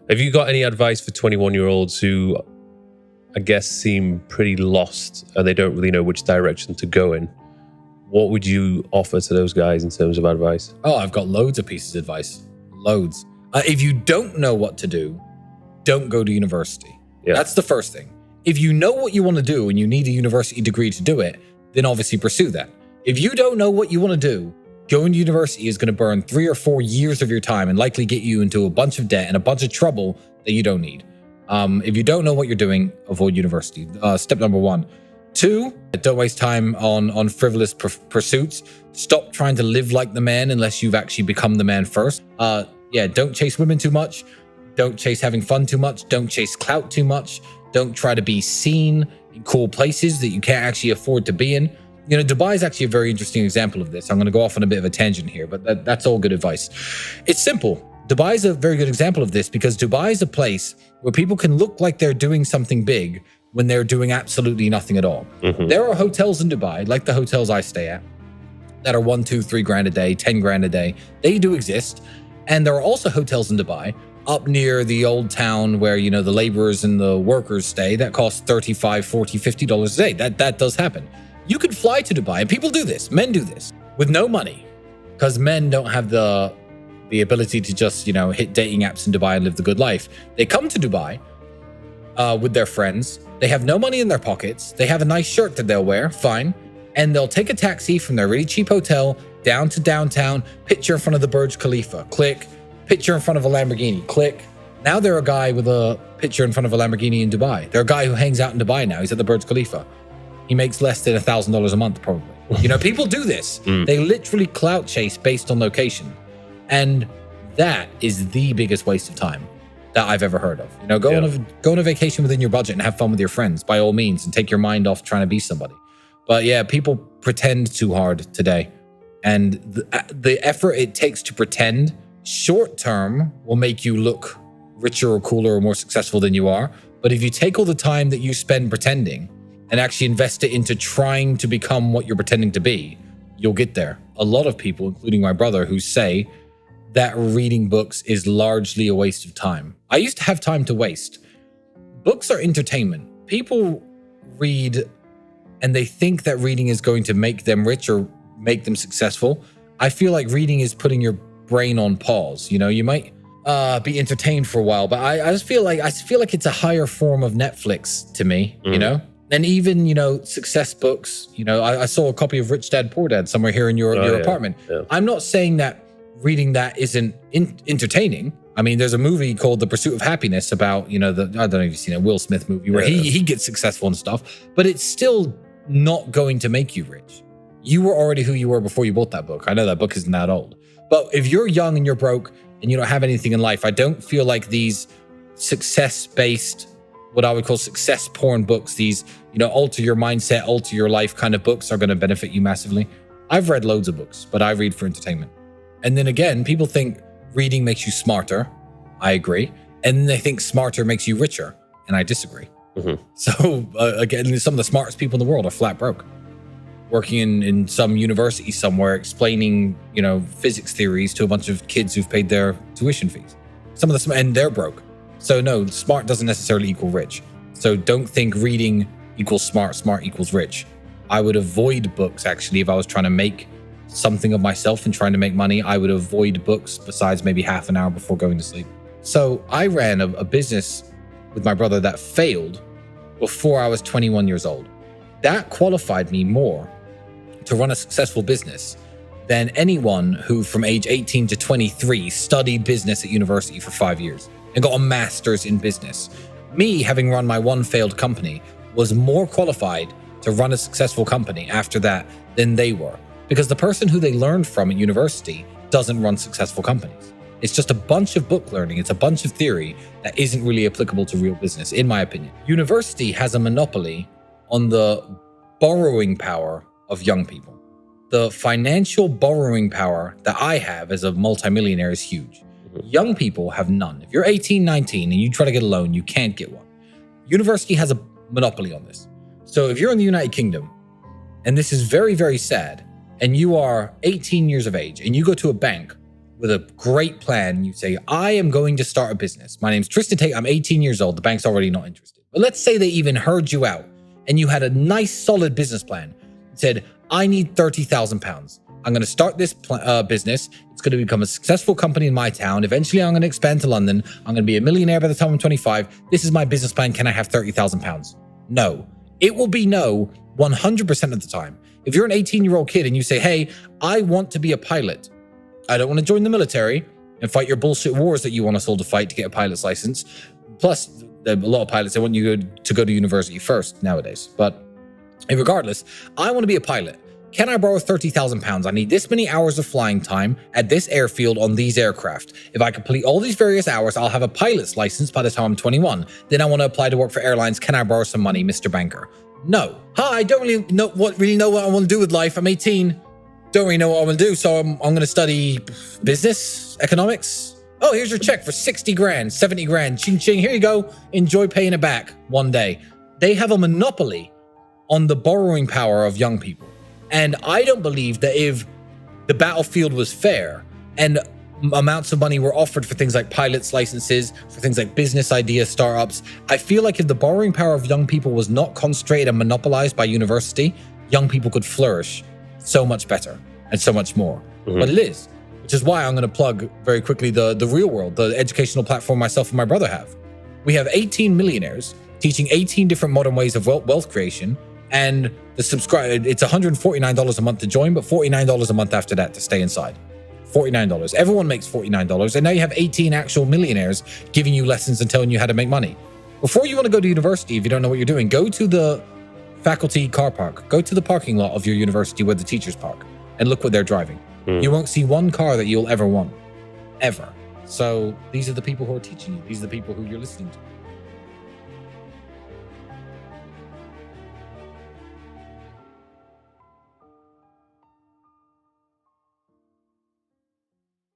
Have you got any advice for 21-year-olds who, I guess, seem pretty lost and they don't really know which direction to go in? What would you offer to those guys in terms of advice? Oh, I've got loads of pieces of advice. Loads. If you don't know what to do, don't go to university. Yeah. That's the first thing. If you know what you want to do and you need a university degree to do it, then obviously pursue that. If you don't know what you want to do, going to university is going to burn 3 or 4 years of your time and likely get you into a bunch of debt and a bunch of trouble that you don't need. If you don't know what you're doing, avoid university. Step number 1. 2, don't waste time on frivolous pursuits. Stop trying to live like the man unless you've actually become the man first. Don't chase women too much. Don't chase having fun too much. Don't chase clout too much. Don't try to be seen in cool places that you can't actually afford to be in. You know, Dubai is actually a very interesting example of this. I'm going to go off on a bit of a tangent here, but that's all good advice. It's simple. Dubai is a very good example of this because Dubai is a place where people can look like they're doing something big when they're doing absolutely nothing at all. Mm-hmm. There are hotels in Dubai, like the hotels I stay at, that are 1, 2, 3 grand a day, 10 grand a day. They do exist. And there are also hotels in Dubai up near the old town where, you know, the laborers and the workers stay that cost $35, $40, $50 a day. That does happen. You could fly to Dubai, and people do this. Men do this with no money because men don't have the ability to just, you know, hit dating apps in Dubai and live the good life. They come to Dubai with their friends. They have no money in their pockets. They have a nice shirt that they'll wear, fine. And they'll take a taxi from their really cheap hotel down to downtown, picture in front of the Burj Khalifa, click, picture in front of a Lamborghini, click. Now they're a guy with a picture in front of a Lamborghini in Dubai. They're a guy who hangs out in Dubai now. He's at the Burj Khalifa. He makes less than $1,000 a month, probably. You know, people do this. They literally clout chase based on location. And that is the biggest waste of time that I've ever heard of. You know, go on a vacation within your budget and have fun with your friends, by all means, and take your mind off trying to be somebody. But yeah, people pretend too hard today. And the effort it takes to pretend short term will make you look richer or cooler or more successful than you are. But if you take all the time that you spend pretending and actually invest it into trying to become what you're pretending to be, you'll get there. A lot of people, including my brother, who say that reading books is largely a waste of time. I used to have time to waste. Books are entertainment. People read and they think that reading is going to make them rich or make them successful. I feel like reading is putting your brain on pause. You know, you might be entertained for a while, but I just feel like it's a higher form of Netflix to me, you know? And even, you know, success books, you know, I saw a copy of Rich Dad, Poor Dad somewhere here in your apartment. Yeah. I'm not saying that reading that isn't entertaining. I mean, there's a movie called The Pursuit of Happiness about, you know, I don't know if you've seen a Will Smith movie where he gets successful and stuff, but it's still not going to make you rich. You were already who you were before you bought that book. I know that book isn't that old. But if you're young and you're broke and you don't have anything in life, I don't feel like these success-based, what I would call success porn books, these, you know, alter your mindset, alter your life kind of books are going to benefit you massively. I've read loads of books, but I read for entertainment. And then again, people think reading makes you smarter. I agree. And then they think smarter makes you richer. And I disagree. Mm-hmm. So again, some of the smartest people in the world are flat broke, working in some university somewhere, explaining, you know, physics theories to a bunch of kids who've paid their tuition fees. Some of and they're broke. So no, smart doesn't necessarily equal rich. So don't think reading equals smart, smart equals rich. I would avoid books, actually, if I was trying to make something of myself and trying to make money. I would avoid books besides maybe half an hour before going to sleep. So I ran a business with my brother that failed before I was 21 years old. That qualified me more to run a successful business than anyone who from age 18 to 23 studied business at university for 5 years and got a master's in business. Me, having run my one failed company, was more qualified to run a successful company after that than they were. Because the person who they learned from at university doesn't run successful companies. It's just a bunch of book learning. It's a bunch of theory that isn't really applicable to real business, in my opinion. University has a monopoly on the borrowing power of young people. The financial borrowing power that I have as a multimillionaire is huge. Young people have none. If you're 18, 19, and you try to get a loan, you can't get one. University has a monopoly on this. So if you're in the United Kingdom, and this is very, very sad, and you are 18 years of age, and you go to a bank, with a great plan. You say, I am going to start a business. My name's Tristian Tate. I'm 18 years old. The bank's already not interested. But let's say they even heard you out and you had a nice, solid business plan. It said, I need £30,000. I'm going to start this business. It's going to become a successful company in my town. Eventually, I'm going to expand to London. I'm going to be a millionaire by the time I'm 25. This is my business plan. Can I have £30,000? No. It will be no 100% of the time. If you're an 18-year-old kid and you say, hey, I want to be a pilot. I don't want to join the military and fight your bullshit wars that you want us all to fight to get a pilot's license. Plus, a lot of pilots, they want you to go to university first nowadays. But regardless, I want to be a pilot. Can I borrow £30,000? I need this many hours of flying time at this airfield on these aircraft. If I complete all these various hours, I'll have a pilot's license by the time I'm 21. Then I want to apply to work for airlines. Can I borrow some money, Mr. Banker? No. Hi, I don't really know what I want to do with life. I'm 18. Don't really know what I want to do. So I'm going to study business, economics. Oh, here's your check for 60 grand, 70 grand. Ching, ching. Here you go. Enjoy paying it back one day. They have a monopoly on the borrowing power of young people. And I don't believe that if the battlefield was fair and amounts of money were offered for things like pilots licenses, for things like business ideas, startups, I feel like if the borrowing power of young people was not concentrated and monopolized by university, young people could flourish so much better and so much more. Mm-hmm. But it is, which is why I'm going to plug very quickly the Real World, the educational platform myself and my brother have. We have 18 millionaires teaching 18 different modern ways of wealth creation. And the subscribe, it's $149 a month to join, but $49 a month after that to stay inside. $49. Everyone makes $49. And now you have 18 actual millionaires giving you lessons and telling you how to make money. Before you want to go to university, if you don't know what you're doing, go to the faculty car park. Go to the parking lot of your university where the teachers park and look what they're driving. You won't see one car that you'll ever want. Ever. So these are the people who are teaching you. These are the people who you're listening to.